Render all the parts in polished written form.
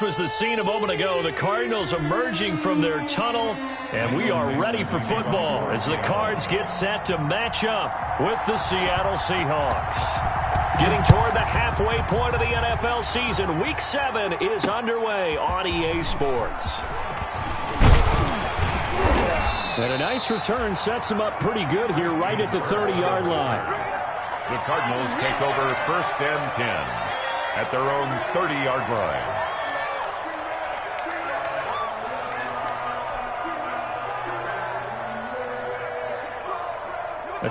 Was the scene a moment ago. The Cardinals emerging from their tunnel, and we are ready for football as the Cards get set to match up with the Seattle Seahawks. Getting toward the halfway point of the NFL season, Week 7 is underway on EA Sports. And a nice return sets them up pretty good here right at the 30-yard line. The Cardinals take over 1st and 10 at their own 30-yard line.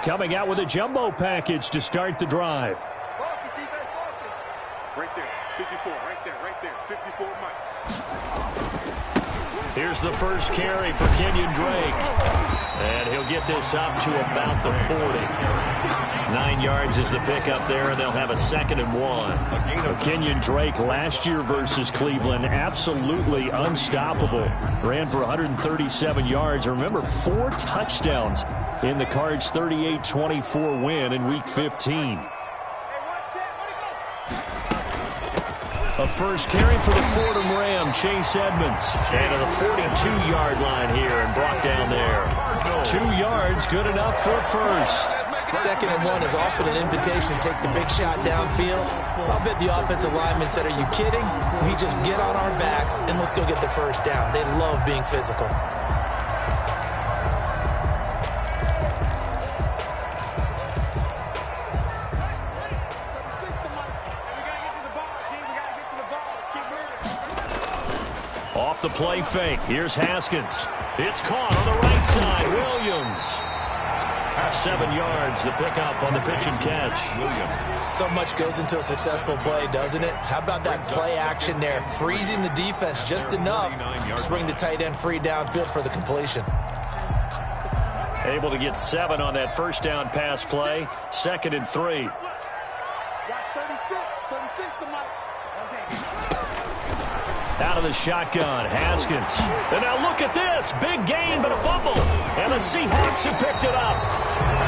Coming out with a jumbo package to start the drive. Focus, defense, focus. Right there, 54, right there, 54, Mike. Here's the first carry for Kenyon Drake. And he'll get this up to about the 40. 9 yards is the pickup there, and they'll have a 2nd and 1. Kenyon Drake last year versus Cleveland, absolutely unstoppable. Ran for 137 yards. Remember, 4 touchdowns in the Cards' 38-24 win in Week 15. A first carry for the Fordham Ram, Chase Edmonds. And to the 42-yard line here and brought down there. 2 yards, good enough for a first. 2nd and 1 is often an invitation to take the big shot downfield. I'll bet the offensive lineman said, "Are you kidding? We just get on our backs and let's go get the first down." They love being physical. Off the play fake. Here's Haskins. It's caught on the right side. Williams. 7 yards, the pickup on the pitch and catch. So much goes into a successful play, doesn't it? How about that play action there? Freezing the defense just enough to bring the tight end free downfield for the completion. Able to get 7 on that first down pass play. 2nd and 3. Out of the shotgun, Haskins. And now look at this. Big gain, but a fumble. And the Seahawks have picked it up.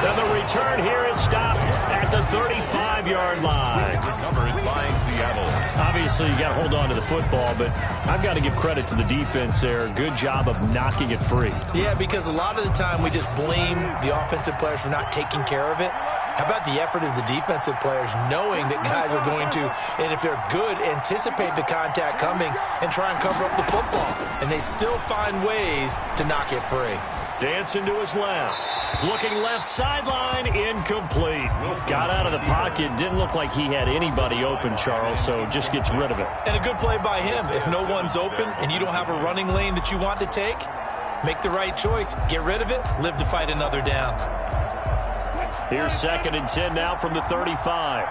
And the return here is stopped at the 35-yard line. Recovered by Seattle. Obviously, you got to hold on to the football, but I've got to give credit to the defense there. Good job of knocking it free. Yeah, because a lot of the time we just blame the offensive players for not taking care of it. How about the effort of the defensive players knowing that guys are going to, and if they're good, anticipate the contact coming and try and cover up the football. And they still find ways to knock it free. Dancing to his left. Looking left sideline, incomplete. Got out of the pocket. Didn't look like he had anybody open, Charles, so just gets rid of it. And a good play by him. If no one's open and you don't have a running lane that you want to take, make the right choice. Get rid of it. Live to fight another down. Here's 2nd and 10 now from the 35.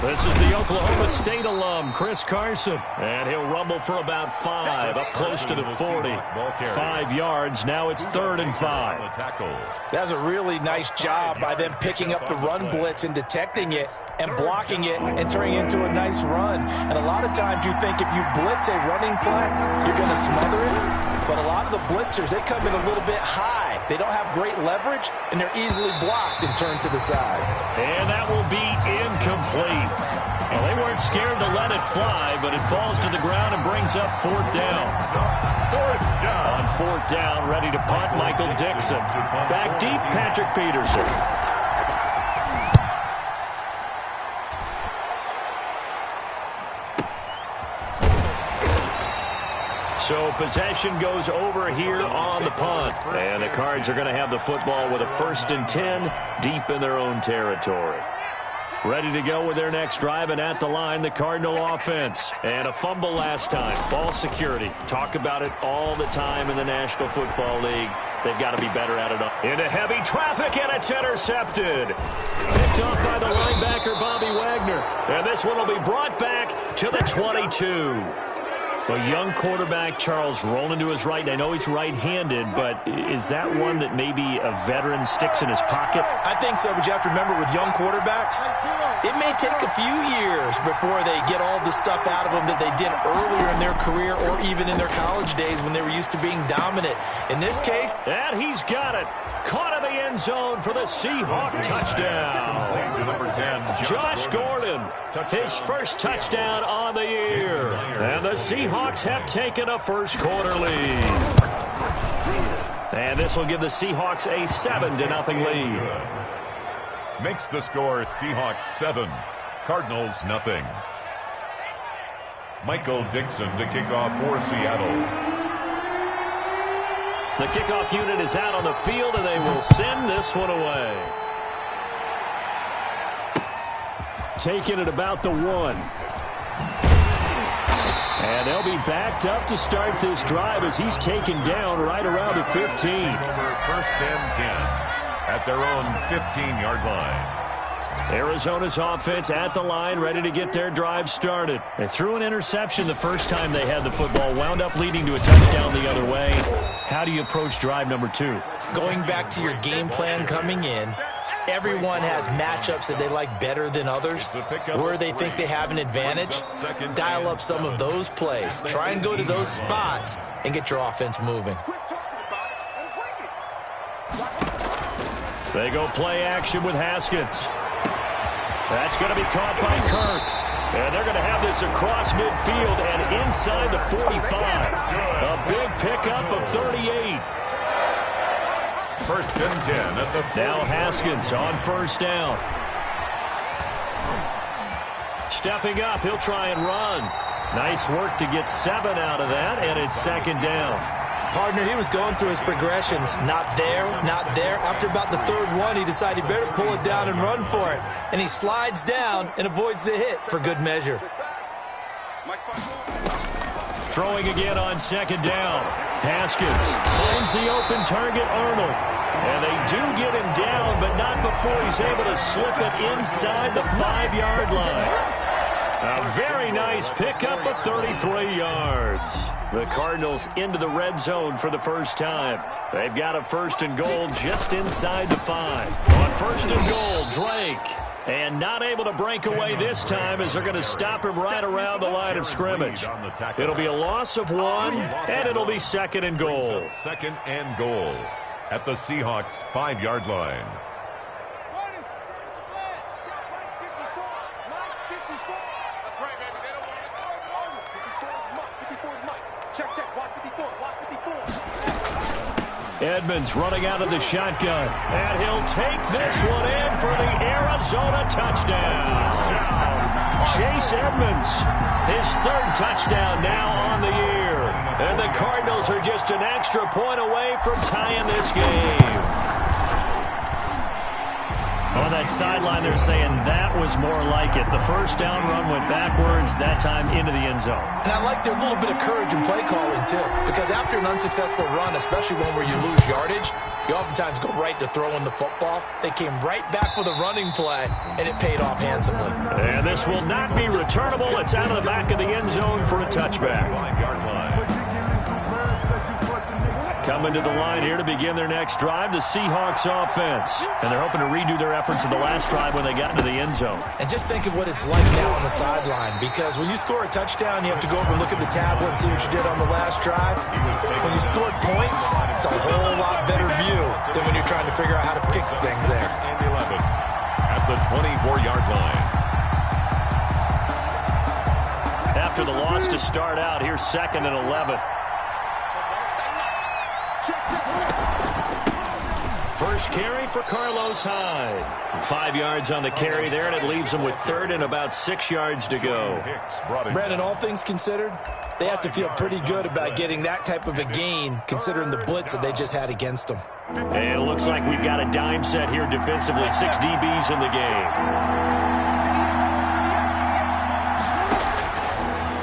This is the Oklahoma State alum, Chris Carson. And he'll rumble for about 5, up close to the 40. 5 yards, now it's 3rd and 5. That's a really nice job by them picking up the run blitz and detecting it and blocking it and turning it into a nice run. And a lot of times you think if you blitz a running play, you're going to smother it. But a lot of the blitzers, they come in a little bit high. They don't have great leverage, and they're easily blocked and turned to the side. And that will be incomplete. Well, they weren't scared to let it fly, but it falls to the ground and brings up 4th down. 4th down. On 4th down, ready to punt, Michael Dixon. Back deep, Patrick Peterson. So possession goes over here on the punt. And the Cards are going to have the football with a 1st and 10 deep in their own territory. Ready to go with their next drive, and at the line, the Cardinal offense. And a fumble last time. Ball security. Talk about it all the time in the National Football League. They've got to be better at it. Into heavy traffic, and it's intercepted. Picked off by the linebacker, Bobby Wagner. And this one will be brought back to the 22. A young quarterback, Charles, rolling to his right. And I know he's right-handed, but is that one that maybe a veteran sticks in his pocket? I think so, but you have to remember with young quarterbacks, it may take a few years before they get all the stuff out of them that they did earlier in their career or even in their college days when they were used to being dominant. In this case, and he's got it. Caught in the end zone for the Seahawk touchdown. To number 10, Josh Gordon, his first touchdown on the year. And the Seahawks have taken a first quarter lead. And this will give the Seahawks a 7-0 lead. Makes the score Seahawks 7, Cardinals nothing. Michael Dixon to kick off for Seattle. The kickoff unit is out on the field, and they will send this one away. Taking it about the 1. And they'll be backed up to start this drive as he's taken down right around the 15. First and 10 at their own 15-yard line. Arizona's offense at the line, ready to get their drive started. They threw an interception the first time they had the football, wound up leading to a touchdown the other way. How do you approach drive number 2? Going back to your game plan coming in, everyone has matchups that they like better than others. Where they think they have an advantage, dial up some of those plays. Try and go to those spots and get your offense moving. They go play action with Haskins. That's going to be caught by Kirk. And they're going to have this across midfield and inside the 45. A big pickup of 38. First and 10 at the 40. Now Haskins on first down. Stepping up, he'll try and run. Nice work to get 7 out of that, and it's second down. Partner, he was going through his progressions. Not there, not there. After about the third one, he decided he better pull it down and run for it. And he slides down and avoids the hit for good measure. Throwing again on second down. Haskins finds the open target, Arnold. And they do get him down, but not before he's able to slip it inside the 5-yard line. A very nice pickup of 33 yards. The Cardinals into the red zone for the first time. They've got a first and goal just inside the 5. On first and goal, Drake. And not able to break away this time as they're going to stop him right around the line of scrimmage. It'll be a loss of 1, and it'll be second and goal. Second and goal at the Seahawks 5-yard line. Edmonds running out of the shotgun. And he'll take this one in for the Arizona touchdown. Chase Edmonds, his 3rd touchdown now on the year. And the Cardinals are just an extra point away from tying this game. On that sideline, they're saying that was more like it. The first down run went backwards, that time into the end zone. And I like their little bit of courage in play calling, too. Because after an unsuccessful run, especially one where you lose yardage, you oftentimes go right to throwing the football. They came right back with a running play, and it paid off handsomely. And this will not be returnable. It's out of the back of the end zone for a touchback. 5-yard line. Coming to the line here to begin their next drive, the Seahawks offense. And they're hoping to redo their efforts in the last drive when they got into the end zone. And just think of what it's like now on the sideline, because when you score a touchdown, you have to go over and look at the tablet and see what you did on the last drive. When you scored points, it's a whole lot better view than when you're trying to figure out how to fix things there. And 11 at the 24-yard line. After the loss to start out, here's second and 11. First carry for Carlos Hyde. 5 yards on the carry there, and it leaves them with 3rd and about 6 yards to go. Brandon, all things considered, they have to feel pretty good about getting that type of a gain, considering the blitz that they just had against them. And it looks like we've got a dime set here defensively. 6 DBs in the game.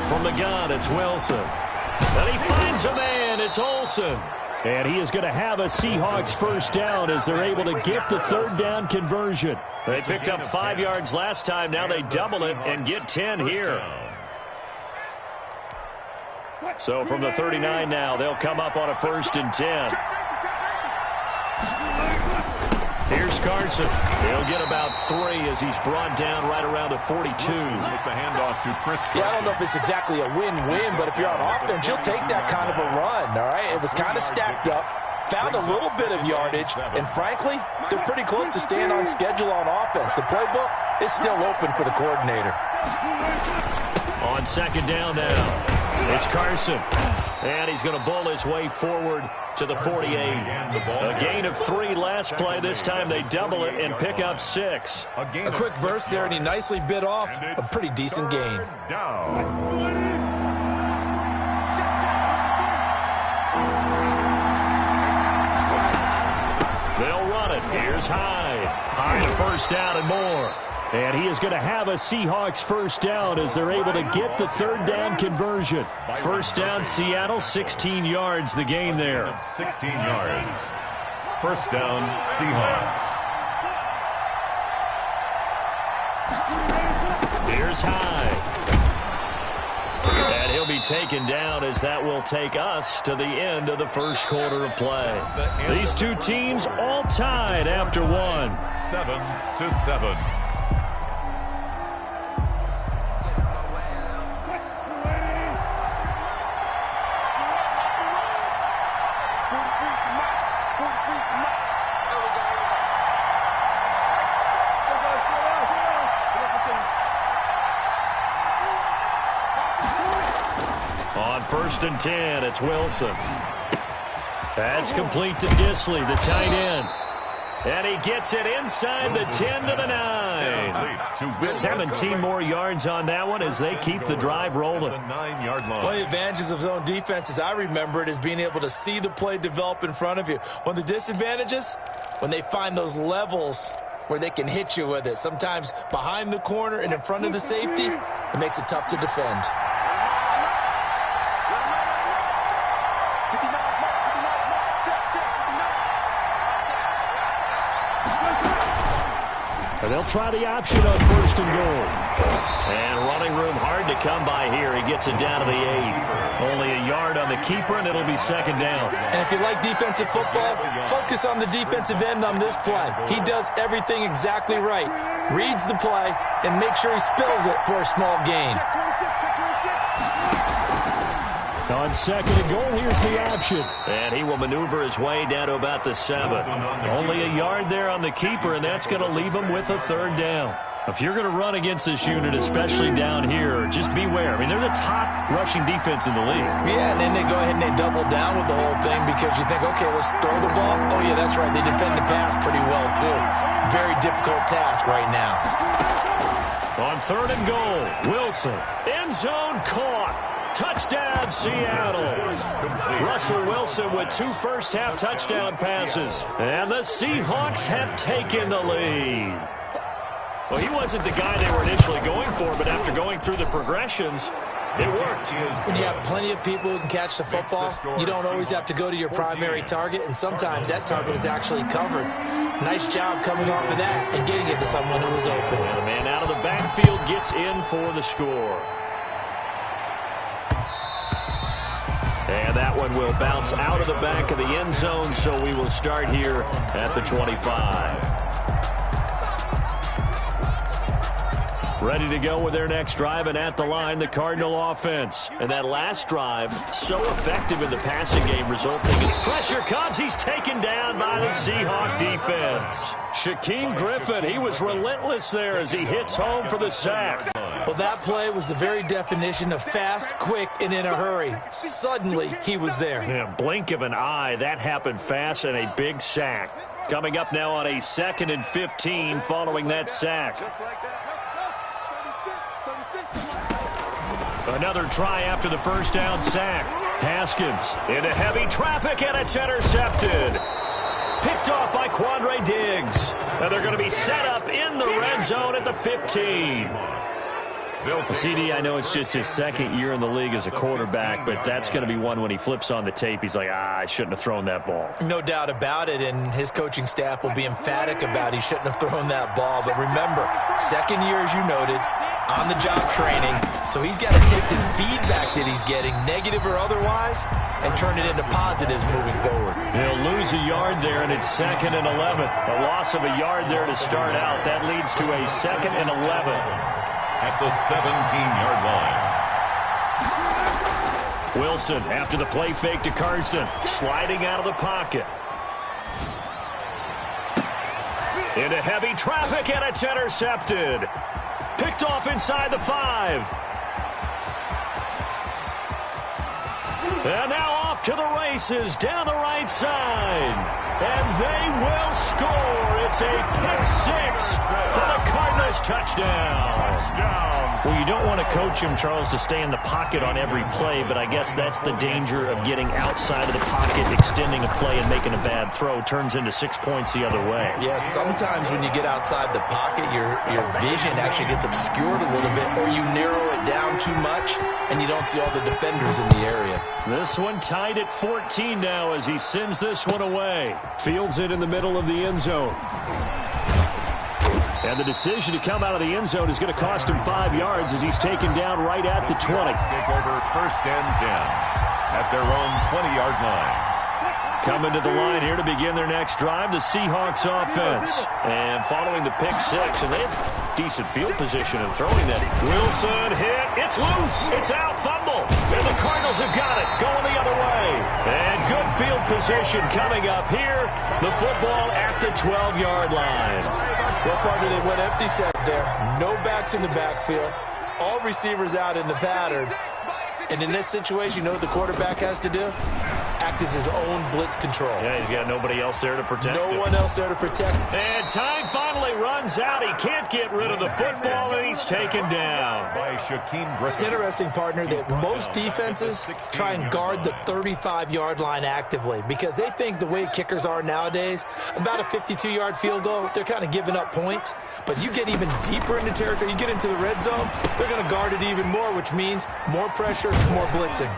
From the gun, it's Wilson. And he finds a man. It's Olsen. And he is going to have a Seahawks first down as they're able to get the 3rd down conversion. They picked up 5 yards last time. Now they double it and get 10 here. So from the 39 now, they'll come up on a 1st and 10. Here's Carson. He'll get about 3 as he's brought down right around the 42. With the handoff to Chris. Yeah, I don't know if it's exactly a win-win, but if you're on offense, you'll take that kind of a run, all right? It was kind of stacked up. found a little bit of yardage, and frankly, they're pretty close to staying on schedule on offense. The playbook is still open for the coordinator. On second down now, it's Carson. And he's going to bull his way forward to the 48. A gain of 3 last play. This time they double it and pick up 6. A quick burst there, and he nicely bit off a pretty decent gain. They'll run it. Here's Hyde. Hyde, a first down and more. And he is going to have a Seahawks first down as they're able to get the third down conversion. First down, Seattle, 16 yards the gain there. 16 yards. First down, Seahawks. Here's Hyde. And he'll be taken down as that will take us to the end of the first quarter of play. These two teams all tied after 1. 7-7. First and 10, it's Wilson. That's complete to Disley, the tight end. And he gets it inside the 10 to the 9. 17 more yards on that one as they keep the drive rolling. One of the advantages of zone defense, as I remember it, is being able to see the play develop in front of you. One of the disadvantages, when they find those levels where they can hit you with it. Sometimes behind the corner and in front of the safety, it makes it tough to defend. And they'll try the option on first and goal. And running room hard to come by here. He gets it down to the 8. Only a yard on the keeper, and it'll be second down. And if you like defensive football, focus on the defensive end on this play. He does everything exactly right. Reads the play and makes sure he spills it for a small gain. On second and goal, here's the option. And he will maneuver his way down to about the 7. Only a yard there on the keeper, and that's going to leave him with a third down. If you're going to run against this unit, especially down here, just beware. I mean, they're the top rushing defense in the league. Yeah, and then they go ahead and they double down with the whole thing because you think, okay, let's throw the ball. Oh, yeah, that's right. They defend the pass pretty well, too. Very difficult task right now. On third and goal, Wilson. End zone caught. Touchdown, Seattle. Russell Wilson with 2 first-half touchdown passes. And the Seahawks have taken the lead. Well, he wasn't the guy they were initially going for, but after going through the progressions, it worked. When you have plenty of people who can catch the football, you don't always have to go to your primary target, and sometimes that target is actually covered. Nice job coming off of that and getting it to someone who was open. And the man out of the backfield gets in for the score. And that one will bounce out of the back of the end zone, so we will start here at the 25. Ready to go with their next drive, and at the line, the Cardinal offense. And that last drive, so effective in the passing game, resulting in pressure comes. He's taken down by the Seahawk defense. Shaquem Griffin, he was relentless there as he hits home for the sack. Well, that play was the very definition of fast, quick, and in a hurry. Suddenly, he was there. Yeah, blink of an eye, that happened fast, and a big sack. Coming up now on a 2nd and 15 following that sack. Another try after the first down sack. Haskins into heavy traffic, and it's intercepted. Picked off by Quandre Diggs. And they're going to be set up in the red zone at the 15. CD, I know it's just his 2nd year in the league as a quarterback, but that's going to be one when he flips on the tape, he's like, I shouldn't have thrown that ball. No doubt about it, and his coaching staff will be emphatic about he shouldn't have thrown that ball. But remember, 2nd year, as you noted, on-the-job training, so he's got to take this feedback that he's getting, negative or otherwise, and turn it into positives moving forward. He'll lose a yard there, and it's 2nd and 11. A loss of a yard there to start out. That leads to a 2nd and 11. At the 17-yard line. Wilson after the play fake to Carson. Sliding out of the pocket. Into heavy traffic, and it's intercepted. Picked off inside the 5. And now off to the races down the right side. And they will score. It's a pick 6 for the Cardinals touchdown. Well, you don't want to coach him, Charles, to stay in the pocket on every play, but I guess that's the danger of getting outside of the pocket, extending a play, and making a bad throw. Turns into 6 points the other way. Yeah, sometimes when you get outside the pocket, your vision actually gets obscured a little bit, or you narrow it down too much, and you don't see all the defenders in the area. This one tied at 14 now as he sends this one away. Fields it in the middle of the end zone. And the decision to come out of the end zone is going to cost him 5 yards as he's taken down right at the 20. Take over first and 10 at their own 20-yard line. Coming to the line here to begin their next drive, the Seahawks offense. And following the pick 6, and they have decent field position in throwing that. Wilson hit. It's loose. It's out. Fumble. And the Cardinals have got it. Going the other way. And good field position coming up here. The football at the 12-yard line. Well, partner, they went empty set there. No backs in the backfield. All receivers out in the pattern. And in this situation, you know what the quarterback has to do? Act as his own blitz control. Yeah, he's got nobody else there to protect him. No one else there to protect him. And time finally runs out. He can't get rid of the football, and he's taken down. By Shaquem Griffin. It's interesting, partner, that most defenses try and guard the 35-yard line actively because they think the way kickers are nowadays, about a 52-yard field goal, they're kind of giving up points. But you get even deeper into territory, you get into the red zone, they're going to guard it even more, which means more pressure, more blitzing.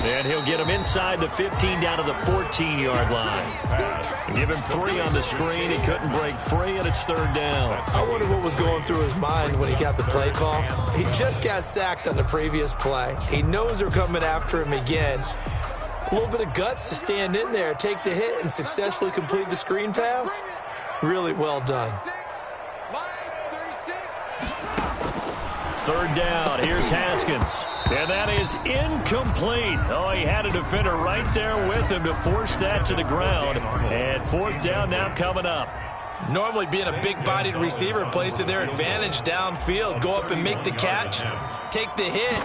And he'll get him inside the 15 down to the 14-yard line. Give him 3 on the screen. He couldn't break free, and it's 3rd down. I wonder what was going through his mind when he got the play call. He just got sacked on the previous play. He knows they're coming after him again. A little bit of guts to stand in there, take the hit, and successfully complete the screen pass. Really well done. 3rd down. Here's Haskins. And that is incomplete. Oh, he had a defender right there with him to force that to the ground. And 4th down now coming up. Normally being a big-bodied receiver plays to their advantage downfield. Go up and make the catch, take the hit,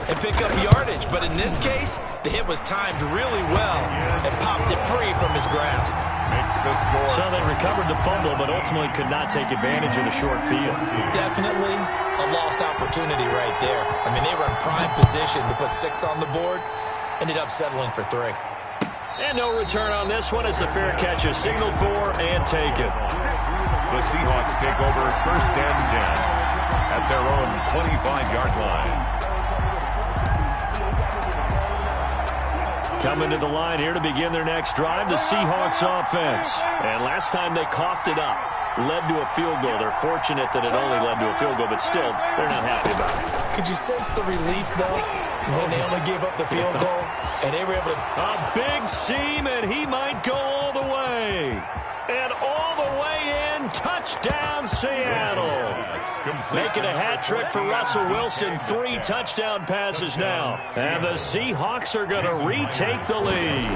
and pick up yardage. But in this case, the hit was timed really well and popped it free from his grasp. Makes the score. So they recovered the fumble, but ultimately could not take advantage of the short field. Definitely a lost opportunity right there. I mean, they were in prime position to put 6 on the board, ended up settling for 3. And no return on this one as the fair catch is signaled for and taken. The Seahawks take over first and 10 at their own 25-yard line. Coming to the line here to begin their next drive, the Seahawks offense. And last time they coughed it up, led to a field goal. They're fortunate that it only led to a field goal, but still, they're not happy about it. Could you sense the relief, though, when they only gave up the field goal? And they were able to... A big seam, and he might go all the way. And all the way in, touchdown Seattle. Making a hat trick for Russell Wilson. 3 touchdown passes now. And the Seahawks are going to retake the lead.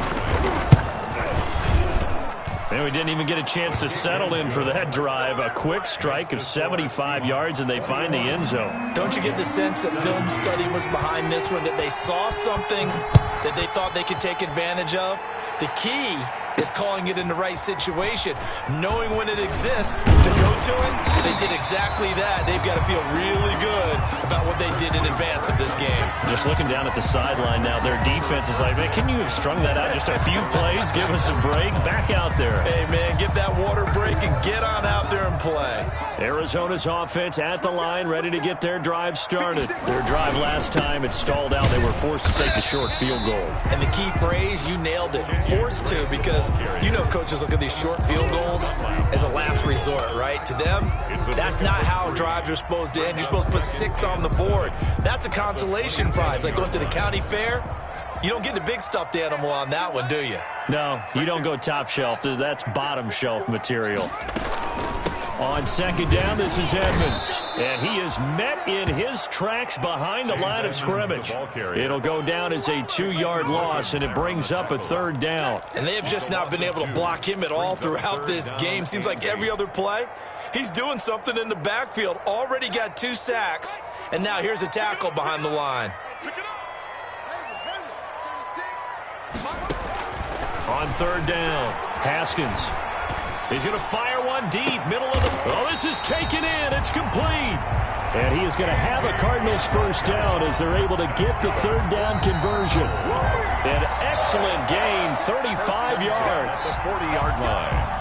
And we didn't even get a chance to settle in for that drive. A quick strike of 75 yards, and they find the end zone. Don't you get the sense that film study was behind this one, that they saw something that they thought they could take advantage of? The key is calling it in the right situation, knowing when it exists to go to it. They did exactly that. They've got to feel really good about what they did in advance of this game. Just looking down at the sideline now, their defense is like, man, can you have strung that out just a few plays? Give us a break. Back out there. Hey, man, give that water break and get on out there and play. Arizona's offense at the line, ready to get their drive started. Their drive last time, it stalled out. They were forced to take the short field goal. And the key phrase, you nailed it, forced to, because you know coaches look at these short field goals as a last resort, right? To them, that's not how drives are supposed to end. You're supposed to put 6 on the board. That's a consolation prize, like going to the county fair. You don't get the big stuffed animal on that one, do you? No, you don't go top shelf. That's bottom shelf material. On second down, this is Edmonds. And he is met in his tracks behind the line of scrimmage. It'll go down as a 2-yard loss, and it brings up a third down. And they have just not been able to block him at all throughout this game. Seems like every other play, he's doing something in the backfield. Already got 2 sacks, and now here's a tackle behind the line. On third down, Haskins. He's going to fire one deep, middle of the... Oh, this is taken in. It's complete. And he is going to have a Cardinals first down as they're able to get the third down conversion. An excellent gain, 35 yards. The 40-yard line.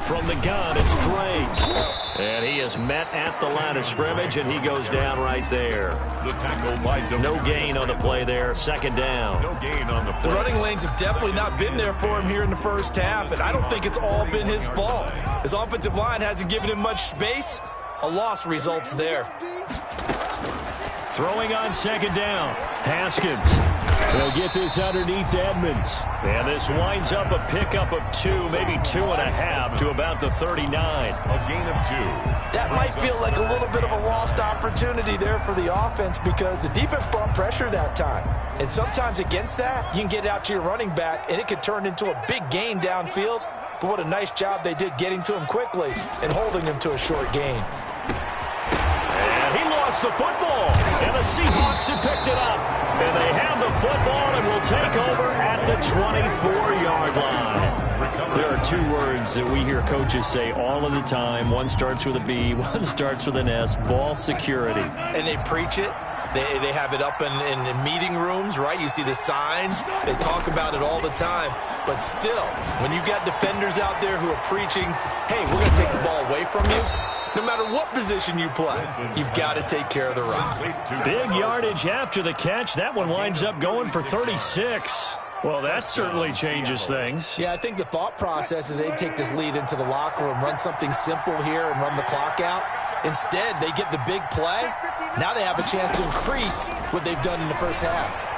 From the gun, it's Drake. And he is met at the line of scrimmage, and he goes down right there. The tackle by no gain on the play there. Second down. No gain on the play. The running lanes have definitely not been there for him here in the first half, and I don't think it's all been his fault. His offensive line hasn't given him much space. A loss results there. Throwing on second down. Haskins. They'll get this underneath to Edmonds. And this winds up a pickup of 2, maybe 2.5 to about the 39. A gain of 2. That might feel like a little bit of a lost opportunity there for the offense because the defense brought pressure that time. And sometimes against that, you can get out to your running back, and it could turn into a big gain downfield. But what a nice job they did getting to him quickly and holding him to a short gain. And he lost the football, and the Seahawks have picked it up. And they have the football and will take over at the 24-yard line. There are 2 words that we hear coaches say all of the time. One starts with a B, one starts with an S, ball security. And they preach it. They have it up in meeting rooms, right? You see the signs. They talk about it all the time. But still, when you got defenders out there who are preaching, hey, we're going to take the ball away from you, no matter what position you play, you've got to take care of the run. Big yardage after the catch. That one winds up going for 36. Well, that certainly changes things. Yeah, I think the thought process is they'd take this lead into the locker room, run something simple here and run the clock out. Instead, they get the big play. Now they have a chance to increase what they've done in the first half.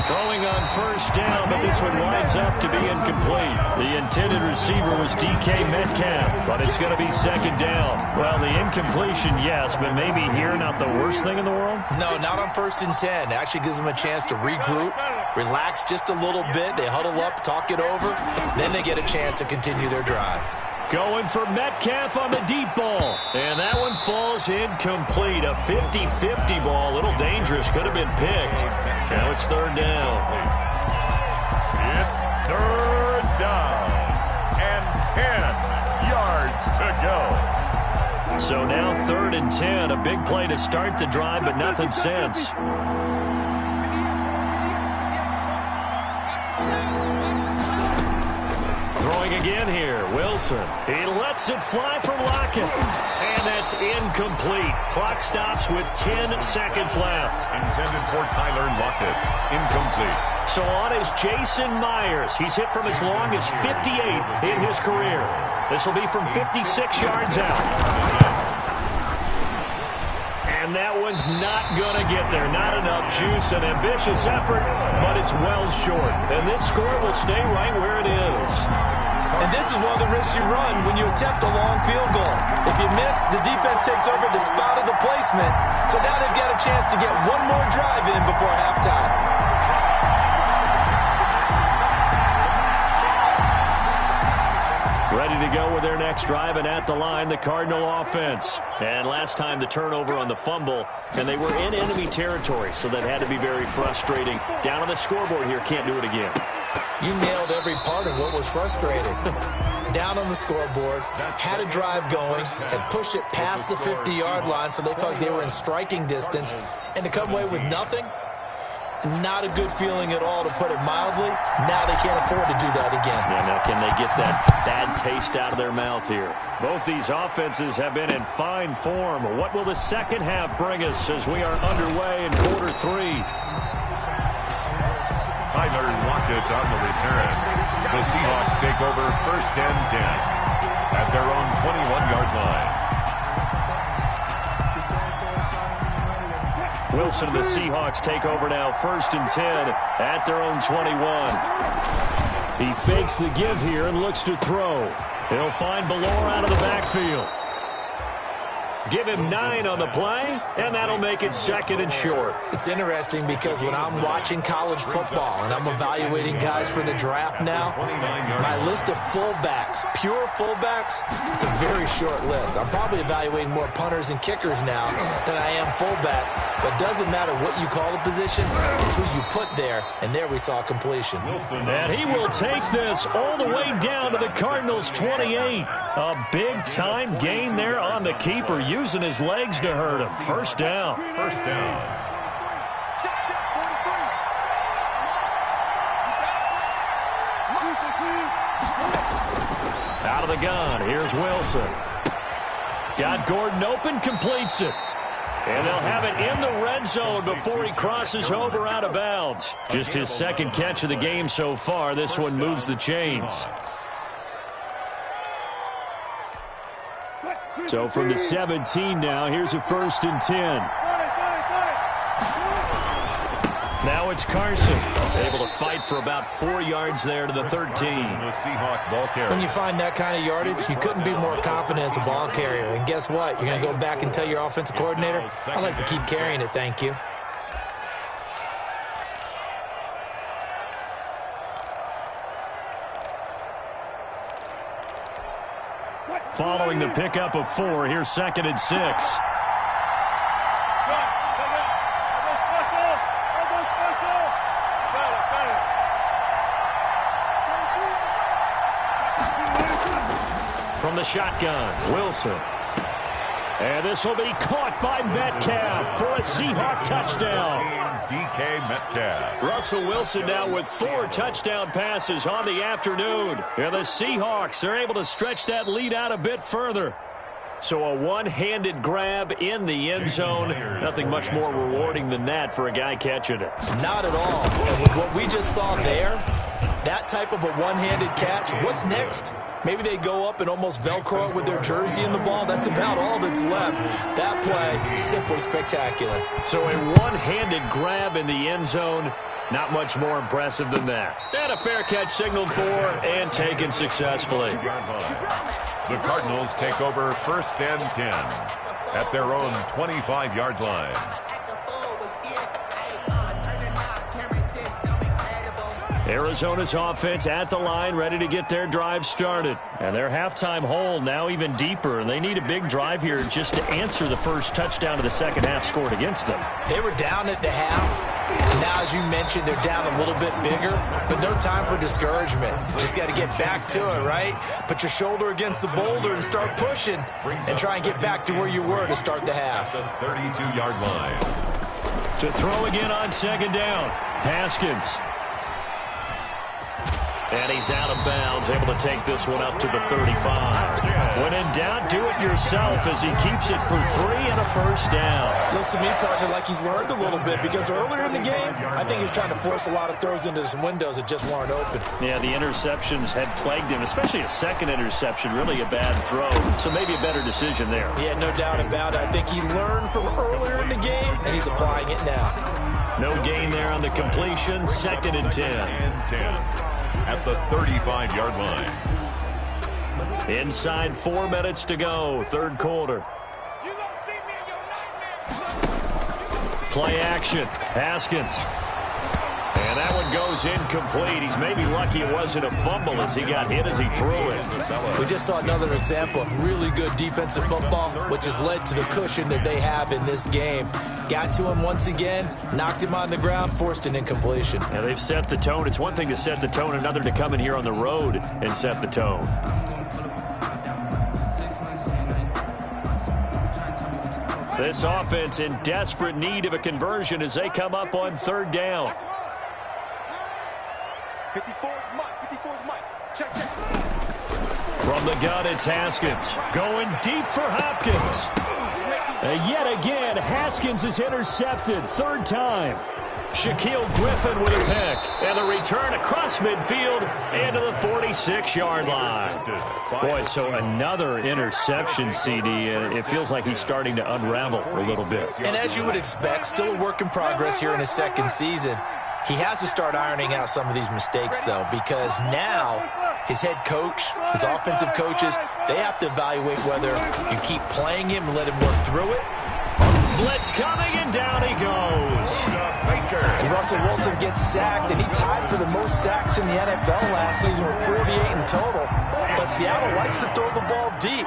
Throwing on first down, but this one winds up to be incomplete. The intended receiver was DK Metcalf, but it's going to be second down. Well, the incompletion, yes, but maybe here not the worst thing in the world? No, not on 1st and 10. It actually gives them a chance to regroup, relax just a little bit. They huddle up, talk it over. Then they get a chance to continue their drive. Going for Metcalf on the deep ball. And that one falls incomplete. A 50-50 ball. A little dangerous. Could have been picked. Now it's third down. It's third down. And 10 yards to go. So now 3rd and 10. A big play to start the drive, but nothing since. Throwing again here, Wilson. He lets it fly from Lockett. And that's incomplete. Clock stops with 10 seconds left. Intended for Tyler Lockett. Incomplete. So on is Jason Myers. He's hit from as long as 58 in his career. This will be from 56 yards out. And that one's not going to get there. Not enough juice. An ambitious effort, but it's well short. And this score will stay right where it is. And this is one of the risks you run when you attempt a long field goal. If you miss, the defense takes over the spot of the placement. So now they've got a chance to get one more drive in before halftime. Ready to go with their next drive, and at the line, the Cardinal offense. And last time the turnover on the fumble, and they were in enemy territory, so that had to be very frustrating. Down on the scoreboard here, can't do it again. You nailed every part of what was frustrating. Down on the scoreboard, had a drive going, had pushed it past the 50-yard line, so they felt like they were in striking distance, and to come away with nothing, not a good feeling at all, to put it mildly. Now they can't afford to do that again. Yeah, now can they get that bad taste out of their mouth here? Both these offenses have been in fine form. What will the second half bring us as we are underway in quarter 3? Tyler Lockett on the return. The Seahawks take over 1st and 10 at their own 21-yard line. Wilson and the Seahawks take over now 1st and 10 at their own 21. He fakes the give here and looks to throw. He'll find Ballore out of the backfield. Give him 9 on the play, and that'll make it 2nd and short. It's interesting because when I'm watching college football and I'm evaluating guys for the draft now, my list of fullbacks, pure fullbacks, it's a very short list. I'm probably evaluating more punters and kickers now than I am fullbacks, but it doesn't matter what you call a position, it's who you put there, and there we saw completion. And he will take this all the way down to the Cardinals' 28. A big-time gain there on the keeper, using his legs to hurt him. 1st down. 1st down. Out of the gun. Here's Wilson. Got Gordon open, completes it. And they'll have it in the red zone before he crosses over out of bounds. Just his 2nd catch of the game so far. This one moves the chains. So from the 17 now, here's a 1st and 10. Now it's Carson, able to fight for about 4 yards there to the 13. The Seahawk ball carrier. When you find that kind of yardage, you couldn't be more confident as a ball carrier. And guess what? You're going to go back and tell your offensive coordinator, I'd like to keep carrying it, thank you. Following the pickup of 4, here's 2nd and 6. From the shotgun, Wilson. And this will be caught by Metcalf for a Seahawk touchdown. DK Metcalf. Russell Wilson now with 4 touchdown passes on the afternoon. And the Seahawks are able to stretch that lead out a bit further. So a one-handed grab in the end zone. Nothing much more rewarding than that for a guy catching it. Not at all. And with what we just saw there, that type of a one-handed catch, what's next? Maybe they go up and almost Velcro it with their jersey in the ball. That's about all that's left. That play, simply spectacular. So a one-handed grab in the end zone. Not much more impressive than that. And a fair catch signaled for and taken successfully. The Cardinals take over 1st and 10 at their own 25-yard line. Arizona's offense at the line, ready to get their drive started. And their halftime hole now even deeper, and they need a big drive here just to answer the first touchdown of the second half scored against them. They were down at the half. Now, as you mentioned, they're down a little bit bigger, but no time for discouragement. Just got to get back to it, right? Put your shoulder against the boulder and start pushing and try and get back to where you were to start the half. The 32-yard line. To throw again on 2nd down, Haskins. And he's out of bounds, able to take this one up to the 35. When in doubt, do it yourself as he keeps it for 3 and a 1st down. Looks to me, partner, like he's learned a little bit because earlier in the game, I think he was trying to force a lot of throws into some windows that just weren't open. Yeah, the interceptions had plagued him, especially a second interception, really a bad throw. So maybe a better decision there. Yeah, no doubt about it. I think he learned from earlier in the game, and he's applying it now. No gain there on the completion, 2nd and 10. At the 35-yard line. Inside 4 minutes to go, 3rd quarter. Play action, Haskins. And that one goes incomplete. He's maybe lucky it wasn't a fumble as he got hit as he threw it. We just saw another example of really good defensive football, which has led to the cushion that they have in this game. Got to him once again, knocked him on the ground, forced an incompletion. Now they've set the tone. It's one thing to set the tone, another to come in here on the road and set the tone. This offense in desperate need of a conversion as they come up on 3rd down. 54 is Mike. 54 is Mike. Check. From the gun, it's Haskins. Going deep for Hopkins. Yet again, Haskins is intercepted. Third time. Shaquille Griffin with a pick. And the return across midfield into the 46-yard line. Boy, so another interception, CD. It feels like he's starting to unravel a little bit. And as you would expect, still a work in progress here in his second season. He has to start ironing out some of these mistakes, though, because now his head coach, his offensive coaches, they have to evaluate whether you keep playing him and let him work through it. Blitz coming, and down he goes. And Russell Wilson gets sacked, and he tied for the most sacks in the NFL last season with 48 in total. But Seattle likes to throw the ball deep.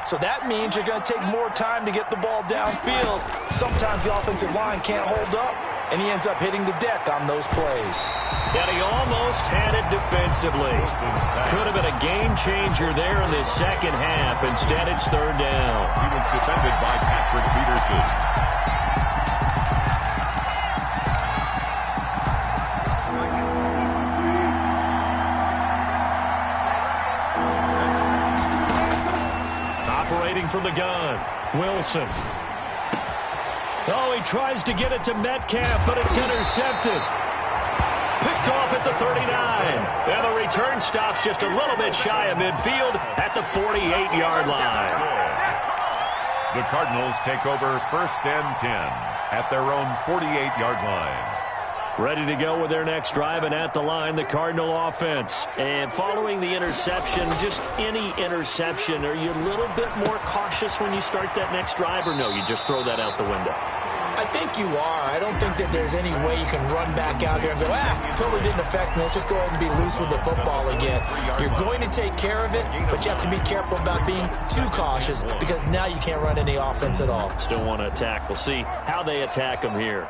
So that means you're going to take more time to get the ball downfield. Sometimes the offensive line can't hold up, and he ends up hitting the deck on those plays. And he almost had it defensively. Could have been a game changer there in this second half. Instead, it's third down. He was defended by Patrick Peterson. Operating from the gun, Wilson. Oh, he tries to get it to Metcalf, but it's intercepted. Picked off at the 39. And the return stops just a little bit shy of midfield at the 48-yard line. The Cardinals take over 1st and 10 at their own 48-yard line. Ready to go with their next drive, and at the line, the Cardinal offense. And following the interception, just any interception, are you a little bit more cautious when you start that next drive, or no, you just throw that out the window? I think you are. I don't think that there's any way you can run back out there and go, totally didn't affect me. Let's just go ahead and be loose with the football again. You're going to take care of it, but you have to be careful about being too cautious because now you can't run any offense at all. Still want to attack. We'll see how they attack them here.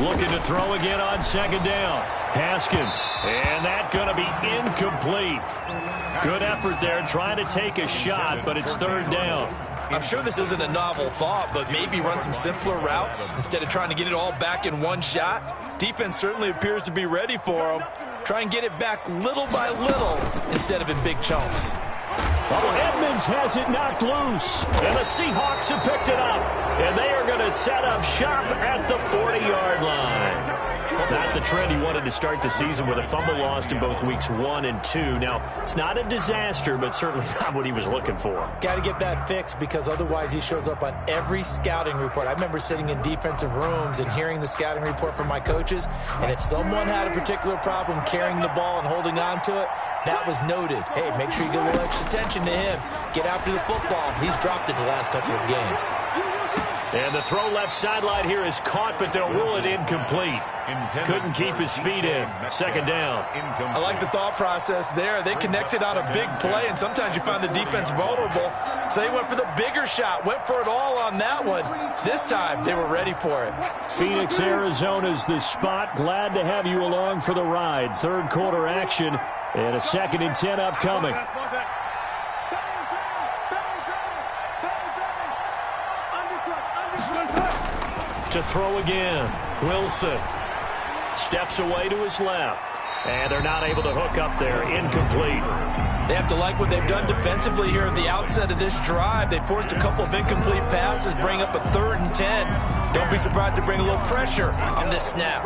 Looking to throw again on second down. Haskins. And that's going to be incomplete. Good effort there trying to take a shot, but it's third down. I'm sure this isn't a novel thought, but maybe run some simpler routes instead of trying to get it all back in one shot. Defense certainly appears to be ready for him. Try and get it back little by little instead of in big chunks. Oh, Edmonds has it knocked loose. And the Seahawks have picked it up. And they are going to set up shop at the 40-yard line. Not the trend he wanted to start the season with a fumble lost in both weeks 1 and 2. Now, it's not a disaster, but certainly not what he was looking for. Got to get that fixed because otherwise he shows up on every scouting report. I remember sitting in defensive rooms and hearing the scouting report from my coaches, and if someone had a particular problem carrying the ball and holding on to it, that was noted. Hey, make sure you get a little extra attention to him. Get after the football. He's dropped it the last couple of games. And the throw left sideline here is caught, but they'll rule it incomplete. Couldn't keep his feet in. Second down. I like the thought process there. They connected on a big play, and sometimes you find the defense vulnerable. So they went for the bigger shot, went for it all on that one. This time, they were ready for it. Phoenix, Arizona's the spot. Glad to have you along for the ride. Third quarter action, and a 2nd and 10 upcoming. To throw again, Wilson steps away to his left, and they're not able to hook up there. Incomplete. They have to like what they've done defensively here at the outset of this drive. They forced a couple of incomplete passes, bring up a 3rd and 10. Don't be surprised to bring a little pressure on this snap.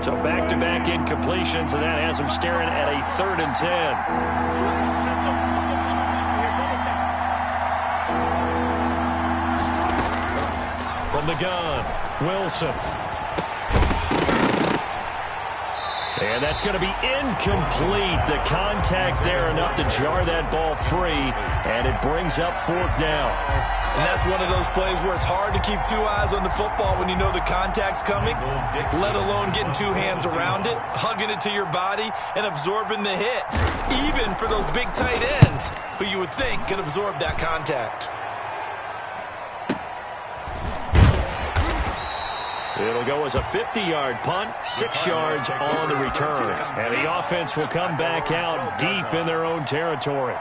So back-to-back incompletions, and that has them staring at a 3rd and 10. From the gun, Wilson. And that's going to be incomplete. The contact there enough to jar that ball free, and it brings up 4th down. And that's one of those plays where it's hard to keep 2 eyes on the football when you know the contact's coming, let alone getting 2 hands around it, hugging it to your body, and absorbing the hit, even for those big tight ends who you would think could absorb that contact. It'll go as a 50-yard punt, 6 yards on the return. And the offense will come back out deep in their own territory.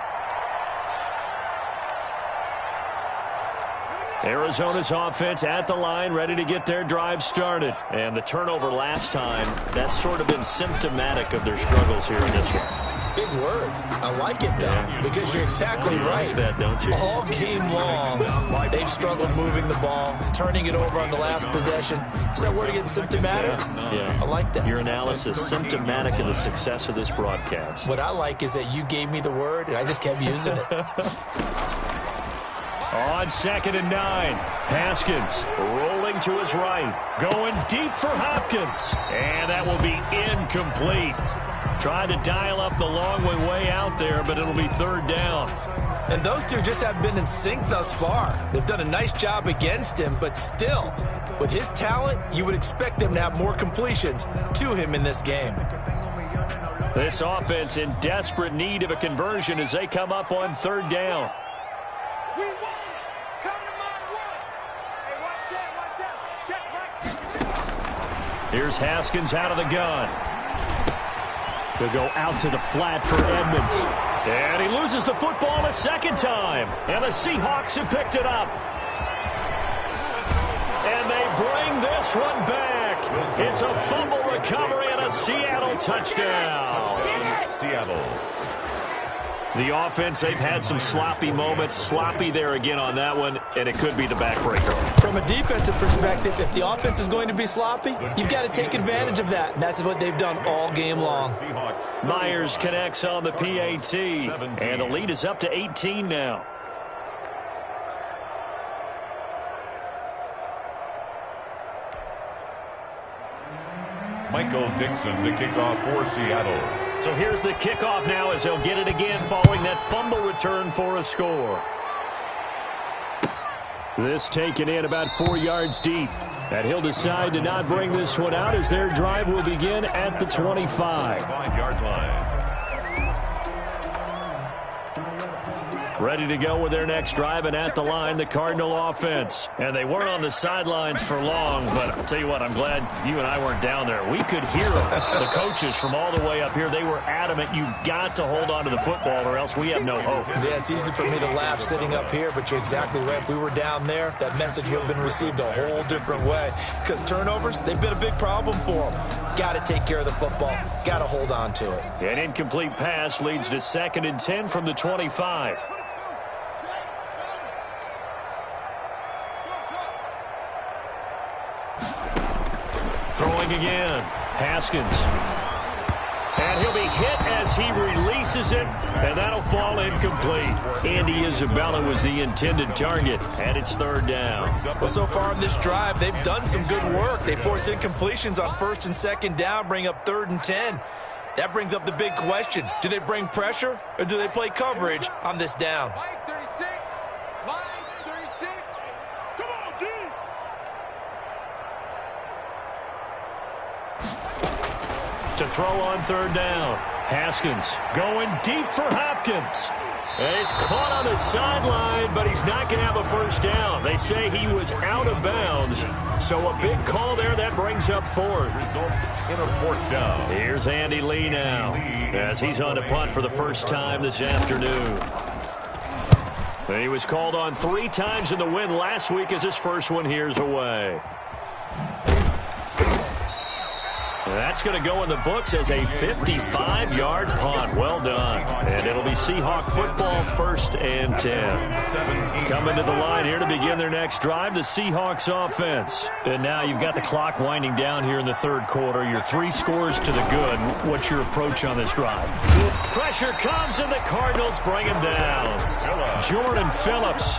Arizona's offense at the line, ready to get their drive started. And the turnover last time, that's sort of been symptomatic of their struggles here in this one. Big word. I like it, though, because you're exactly right. Like that, don't you? All game long, they've struggled moving the ball, turning it over on the last possession. Is that word again, symptomatic? Yeah. I like that. Your analysis, symptomatic of the success of this broadcast. What I like is that you gave me the word, and I just kept using it. On 2nd and 9, Haskins rolling to his right, going deep for Hopkins, and that will be incomplete. Trying to dial up the long way out there, but it'll be 3rd down. And those two just haven't been in sync thus far. They've done a nice job against him, but still, with his talent, you would expect them to have more completions to him in this game. This offense in desperate need of a conversion as they come up on 3rd down. We won. Come to my one. Hey, watch out. Check right. Here's Haskins out of the gun. He'll go out to the flat for Edmonds. And he loses the football a 2nd time. And the Seahawks have picked it up. And they bring this one back. It's a fumble recovery and a Seattle touchdown. Seattle. The offense, they've had some sloppy moments. Sloppy there again on that one, and it could be the backbreaker. From a defensive perspective, if the offense is going to be sloppy, you've got to take advantage of that, and that's what they've done all game long. Myers connects on the PAT, and the lead is up to 18 now. Michael Dixon, the kickoff for Seattle. So here's the kickoff now as they'll get it again following that fumble return for a score. This taken in about 4 yards deep. And he'll decide to not bring this one out as their drive will begin at the 25. 5-yard line. Ready to go with their next drive, and at the line, the Cardinal offense. And they weren't on the sidelines for long, but I'll tell you what, I'm glad you and I weren't down there. We could hear them. The coaches from all the way up here, they were adamant, you've got to hold on to the football or else we have no hope. Yeah, it's easy for me to laugh sitting up here, but you're exactly right. If we were down there, that message would have been received a whole different way. Because turnovers, they've been a big problem for them. Got to take care of the football. Got to hold on to it. An incomplete pass leads to 2nd and 10 from the 25. Throwing again. Haskins. And he'll be hit as he releases it, and that'll fall incomplete. Andy Isabella was the intended target, and it's 3rd down. Well, so far in this drive, they've done some good work. They force incompletions on 1st and 2nd down, bring up 3rd and 10. That brings up the big question. Do they bring pressure, or do they play coverage on this down? Line 36. Line 36. Come on, dude. To throw on 3rd down. Haskins going deep for Hopkins. And he's caught on the sideline, but he's not going to have a 1st down. They say he was out of bounds. So a big call there that brings up 4th. Results in a 4th down. Here's Andy Lee now as he's on to punt for the first time this afternoon. He was called on 3 times in the win last week as his first one here's away. That's going to go in the books as a 55-yard punt. Well done. And it'll be Seahawk football 1st and 10. Coming to the line here to begin their next drive, the Seahawks offense. And now you've got the clock winding down here in the 3rd quarter. Your 3 scores to the good. What's your approach on this drive? Pressure comes, and the Cardinals bring him down. Jordan Phillips,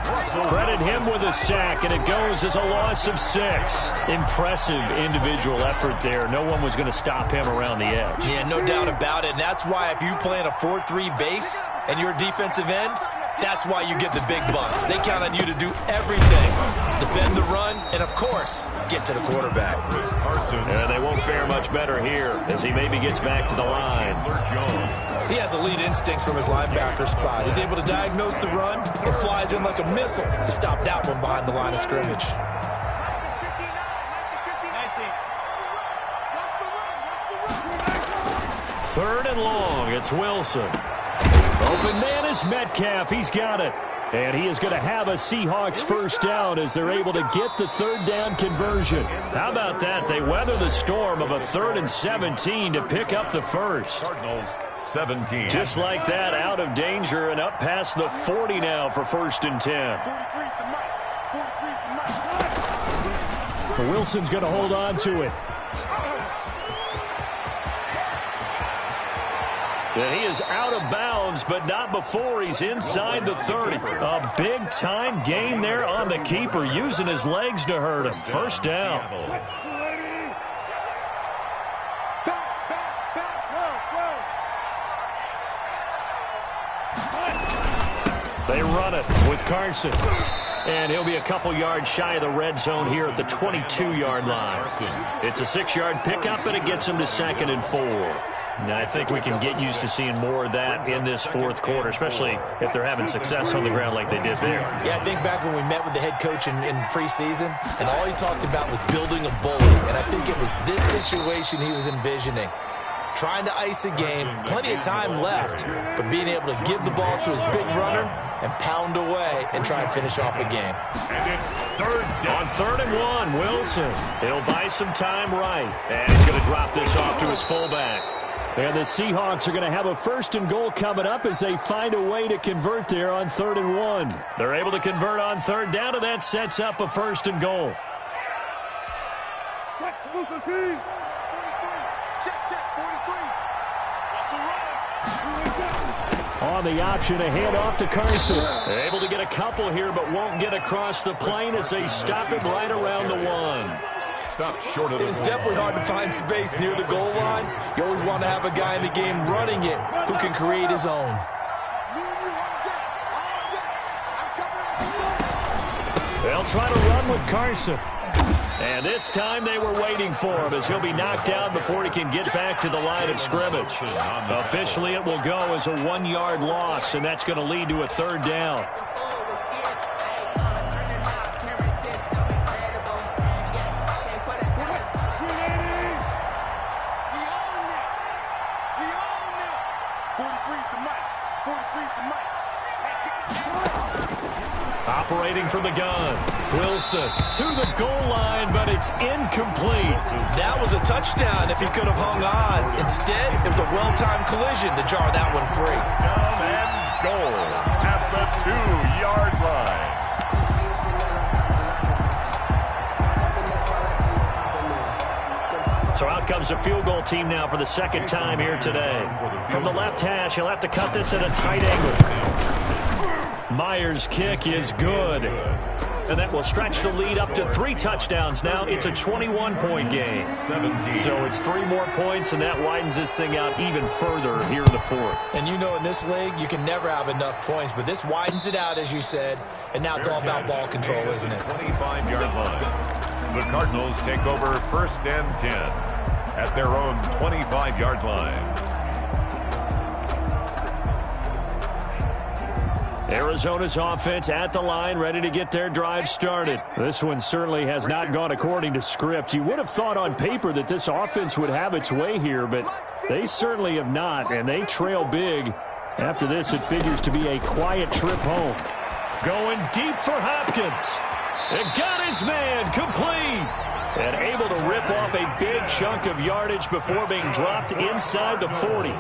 credit him with a sack, and it goes as a loss of 6. Impressive individual effort there. No one was going to stop him around the edge. Yeah, no doubt about it. And that's why if you play in a 4-3 base and you're a defensive end, that's why you get the big bucks. They count on you to do everything. Defend the run and, of course, get to the quarterback. And they won't fare much better here as he maybe gets back to the line. He has elite instincts from his linebacker spot. He's able to diagnose the run and flies in like a missile to stop that one behind the line of scrimmage. 3rd and long. It's Wilson. Open man is Metcalf. He's got it. And he is going to have a Seahawks first down as they're able to get the third down conversion. How about that? They weather the storm of a 3rd and 17 to pick up the first. Cardinals 17. Just like that, out of danger and up past the 40 now for 1st and 10. 43's the mic. 43's the mic. Wilson's going to hold on to it. And he is out of bounds, but not before he's inside the 30. A big-time gain there on the keeper, using his legs to hurt him. First down. They run it with Carson. And he'll be a couple yards shy of the red zone here at the 22-yard line. It's a 6-yard pickup, and it gets him to 2nd and 4. Now, I think we can get used to seeing more of that in this 4th quarter, especially if they're having success on the ground like they did there. Yeah, I think back when we met with the head coach in preseason, and all he talked about was building a bully. And I think it was this situation he was envisioning. Trying to ice a game, plenty of time left, but being able to give the ball to his big runner and pound away and try and finish off a game. And it's 3rd down. On 3rd and 1, Wilson. He'll buy some time right. And he's going to drop this off to his fullback. And the Seahawks are going to have a 1st and goal coming up as they find a way to convert there on 3rd and 1. They're able to convert on 3rd down, and that sets up a 1st and goal. On the option, a handoff to Carson. They're able to get a couple here, but won't get across the plane as they stop it right around the 1. Stopped short of the It's goal. definitely hard to find space near the goal line. You always want to have a guy in the game running it who can create his own. They'll try to run with Carson. And this time they were waiting for him as he'll be knocked down before he can get back to the line of scrimmage. Officially, it will go as a 1-yard loss, and that's going to lead to a 3rd down. Operating from the gun. Wilson to the goal line, but it's incomplete. That was a touchdown if he could have hung on. Instead, it was a well-timed collision to jar that one free. Down and goal at the 2-yard line. So out comes the field goal team now for the 2nd time here today. From the left hash, he'll have to cut this at a tight angle. Myers' kick is good. And that will stretch the lead up to 3 touchdowns now. It's a 21-point game. 17. So it's 3 more points, and that widens this thing out even further here in the 4th. And you know in this league, you can never have enough points, but this widens it out, as you said, and now it's all about ball control, isn't it? 25-yard line. The Cardinals take over 1st and 10 at their own 25-yard line. Arizona's offense at the line, ready to get their drive started. This one certainly has not gone according to script. You would have thought on paper that this offense would have its way here, but they certainly have not, and they trail big. After this, it figures to be a quiet trip home. Going deep for Hopkins. And got his man complete. And able to rip off a big chunk of yardage before being dropped inside the 40.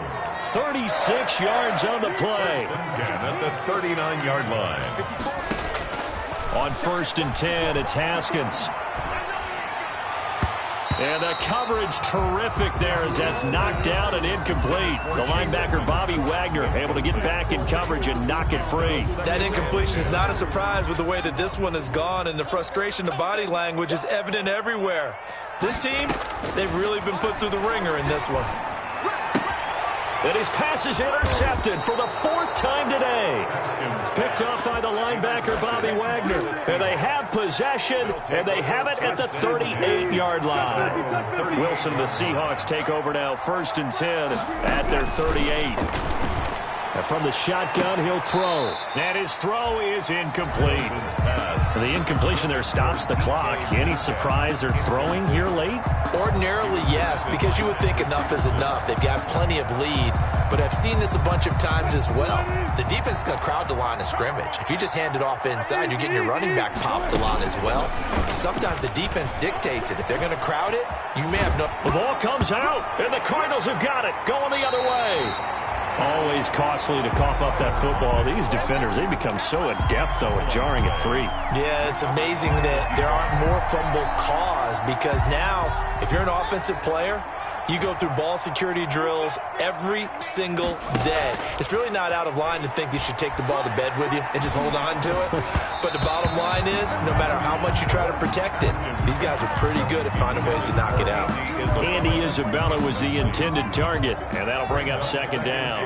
36 yards on the play. At the 39-yard line. On 1st and 10, it's Haskins. And the coverage terrific there as that's knocked down and incomplete. The linebacker, Bobby Wagner, able to get back in coverage and knock it free. That incompletion is not a surprise with the way that this one has gone, and the frustration, the body language is evident everywhere. This team, they've really been put through the ringer in this one. And his pass is intercepted for the 4th time today. Picked off by the linebacker, Bobby Wagner. And they have possession, and they have it at the 38-yard line. Wilson and the Seahawks take over now, 1st and 10 at their 38. And from the shotgun, he'll throw. And his throw is incomplete. The incompletion there stops the clock. Any surprise they're throwing here late? Ordinarily, yes, because you would think enough is enough. They've got plenty of lead, but I've seen this a bunch of times as well. The defense is going to crowd the line of scrimmage. If you just hand it off inside, you're getting your running back popped a lot as well. Sometimes the defense dictates it. If they're going to crowd it, you may have no... The ball comes out, and the Cardinals have got it, going the other way. Always costly to cough up that football. These defenders, they become so adept, though, at jarring it free. Yeah, it's amazing that there aren't more fumbles caused because now, if you're an offensive player, you go through ball security drills every single day. It's really not out of line to think you should take the ball to bed with you and just hold on to it. But the bottom line is, no matter how much you try to protect it, these guys are pretty good at finding ways to knock it out. Andy Isabella was the intended target, and that'll bring up second down.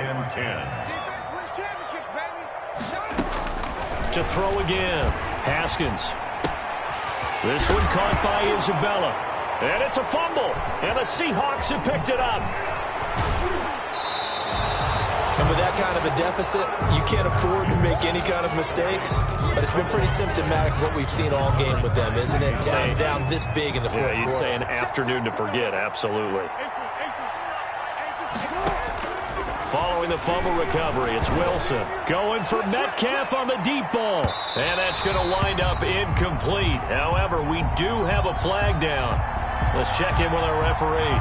To throw again, Haskins. This one caught by Isabella. And it's a fumble, and the Seahawks have picked it up. And with that kind of a deficit, you can't afford to make any kind of mistakes. But it's been pretty symptomatic of what we've seen all game with them, isn't it? Down this big in the fourth quarter. You'd say an afternoon to forget, absolutely. Following the fumble recovery, it's Wilson going for Metcalf on the deep ball. And that's going to wind up incomplete. However, we do have a flag down. Let's check in with our referee.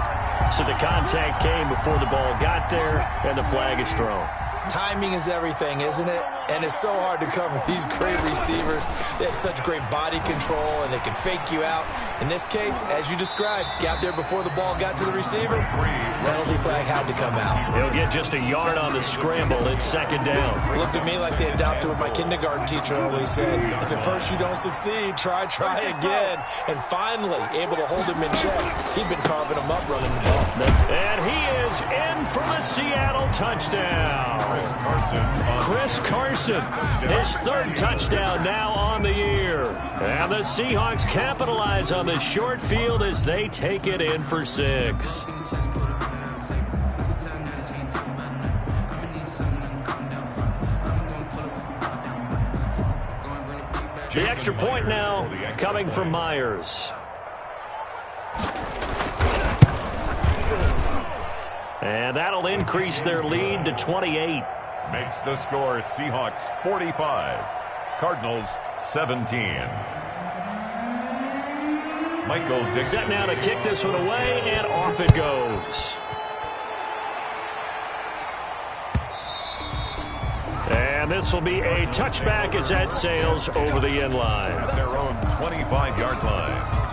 So the contact came before the ball got there, and the flag is thrown. Timing is everything, isn't it? And it's so hard to cover these great receivers. They have such great body control, and they can fake you out. In this case, as you described, got there before the ball got to the receiver. Penalty flag had to come out. He'll get just a yard on the scramble. It's second down. It looked to me like they adopted what my kindergarten teacher always said. If at first you don't succeed, try again. And finally, able to hold him in check. He'd been carving him up running the ball. And he is in for the Seattle touchdown. Chris Carson, his third touchdown now on the year. And the Seahawks capitalize on the short field as they take it in for 6. The extra point now coming from Myers. And that'll increase their lead to 28. Makes the score Seahawks 45, Cardinals 17. Michael Dixon. Set now to kick this one away, and off it goes. And this will be a touchback as that sails over the end line. At their own 25-yard line.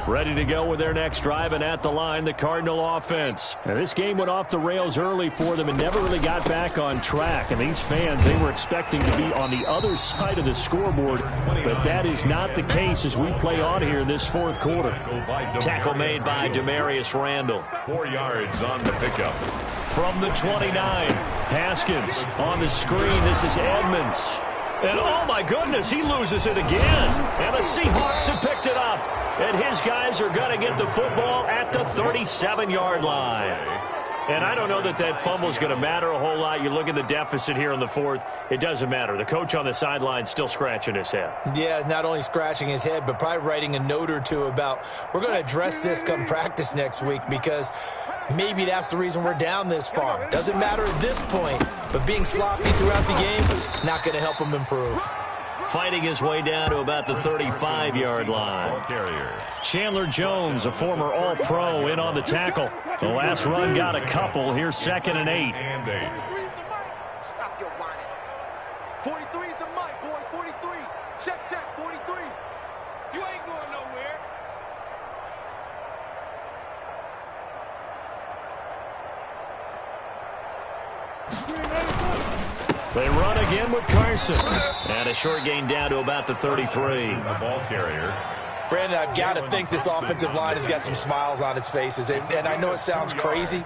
Ready to go with their next drive, and at the line, the Cardinal offense. Now, this game went off the rails early for them and never really got back on track. And these fans, they were expecting to be on the other side of the scoreboard, but that is not the case as we play on here in this fourth quarter. Tackle made by Demarius Randall. 4 yards on the pickup. From the 29, Haskins on the screen. This is Edmonds. And oh my goodness, he loses it again. And the Seahawks have picked it up. And his guys are going to get the football at the 37-yard line. And I don't know that that fumble is going to matter a whole lot. You look at the deficit here in the fourth, it doesn't matter. The coach on the sideline still scratching his head. Yeah, not only scratching his head, but probably writing a note or two about we're going to address this come practice next week because maybe that's the reason we're down this far. Doesn't matter at this point, but being sloppy throughout the game, not going to help him improve. Fighting his way down to about the 35-yard line. Chandler Jones, a former All-Pro, in on the tackle. The last run got a couple. Here's 2nd and 8. 43 is the mic. Stop your whining. 43 is the mic, boy. 43. Check, 43. You ain't going nowhere. They run again with Carson. And a short gain down to about the 33. The ball carrier. Brandon, I've got to think this offensive line has got some smiles on its faces. And I know it sounds crazy,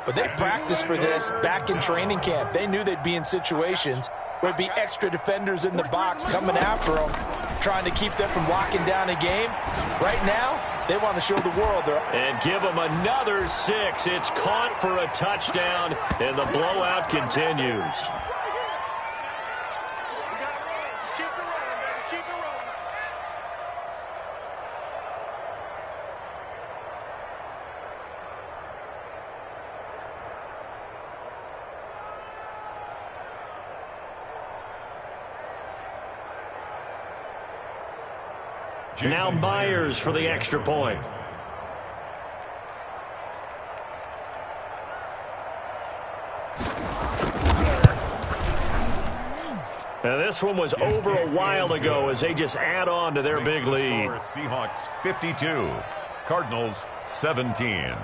but they practiced for this back in training camp. They knew they'd be in situations where there'd be extra defenders in the box coming after them, trying to keep them from locking down a game. Right now, They want to show the world. And give them another 6. It's caught for a touchdown, and the blowout continues. Now Myers for the extra point. Now this one was over a while ago as they just add on to their big lead. Seahawks 52, Cardinals 17.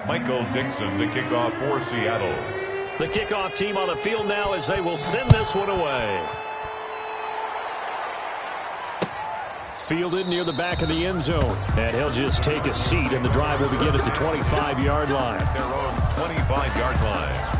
Michael Dixon, the kickoff for Seattle. The kickoff team on the field now as they will send this one away. Fielded near the back of the end zone. And he'll just take a seat, and the drive will begin at the 25-yard line. At their own 25-yard line.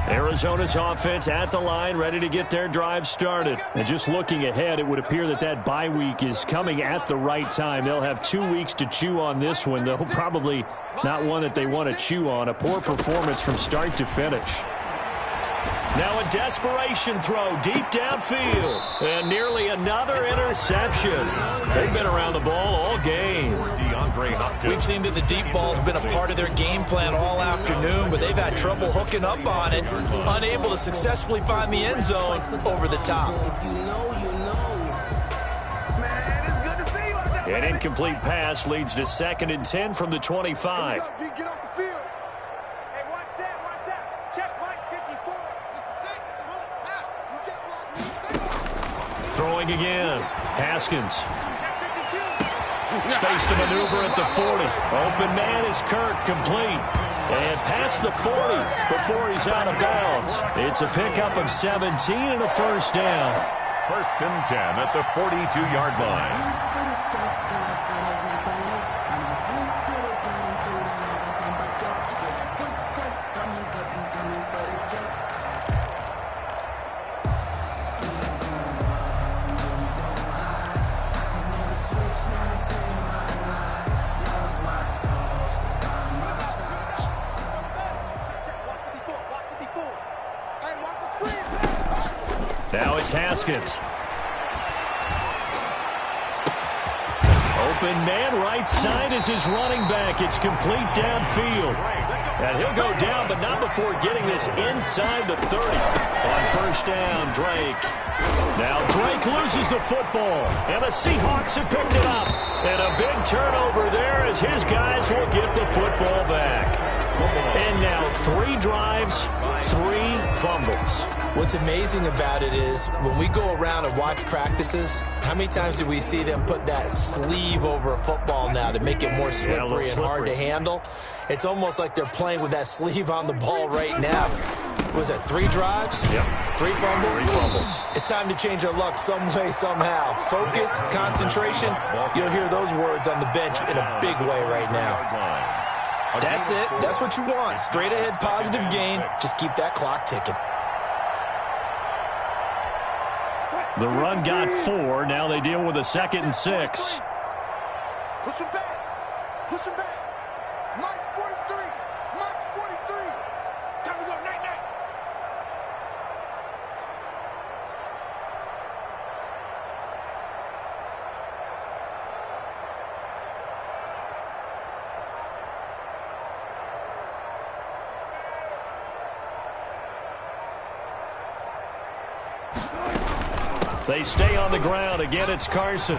Arizona's offense at the line, ready to get their drive started. And just looking ahead, it would appear that that bye week is coming at the right time. They'll have 2 weeks to chew on this one, though probably not one that they want to chew on. A poor performance from start to finish. Now a desperation throw deep downfield. And nearly another interception. They've been around the ball all game. We've seen that the deep ball's been a part of their game plan all afternoon, but they've had trouble hooking up on it, unable to successfully find the end zone over the top. An incomplete pass leads to 2nd and 10 from the 25. Get off the field. Hey, watch that. Check Mike 54. 66. Throwing again. Haskins. Space to maneuver at the 40. Open man is Kirk, complete. And past the 40 before he's out of bounds. It's a pickup of 17 and a first down. 1st and 10 at the 42-yard line. Now it's Haskins. Open man right side is his running back. It's complete downfield. And he'll go down, but not before getting this inside the 30. On first down, Drake. Now Drake loses the football. And the Seahawks have picked it up. And a big turnover there as his guys will get the football back. And now 3 drives, 3 fumbles. What's amazing about it is when we go around and watch practices, how many times do we see them put that sleeve over a football now to make it more slippery and hard to handle? It's almost like they're playing with that sleeve on the ball right now. Was it 3 drives? Yep. 3 fumbles? 3 fumbles. It's time to change our luck some way, somehow. Focus, concentration, you'll hear those words on the bench in a big way right now. That's it. That's what you want. Straight ahead, positive gain. Just keep that clock ticking. The run got 4. Now they deal with a 2nd and 6. Push him back. Push him back. Mike's 43. Mike's 43. Time to go. Night-night. They stay on the ground. Again, it's Carson.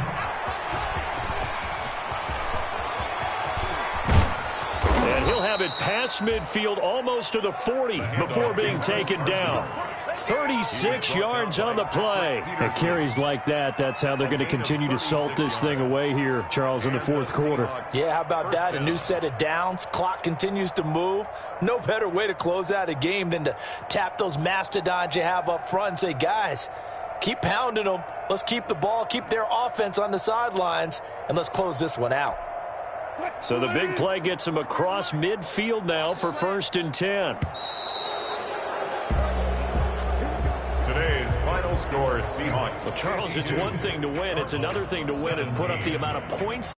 And he'll have it past midfield almost to the 40 before being taken down. 36 yards on the play. And carries like that, that's how they're going to continue to salt this thing away here, Charles, in the 4th quarter. Yeah, how about that? A new set of downs. Clock continues to move. No better way to close out a game than to tap those mastodons you have up front and say, guys, Keep pounding them. Let's keep the ball, keep their offense on the sidelines, and let's close this one out. So the big play gets him across midfield now for 1st and 10. Today's final score, Seahawks. Well, Charles, it's one thing to win. It's another thing to win and put up the amount of points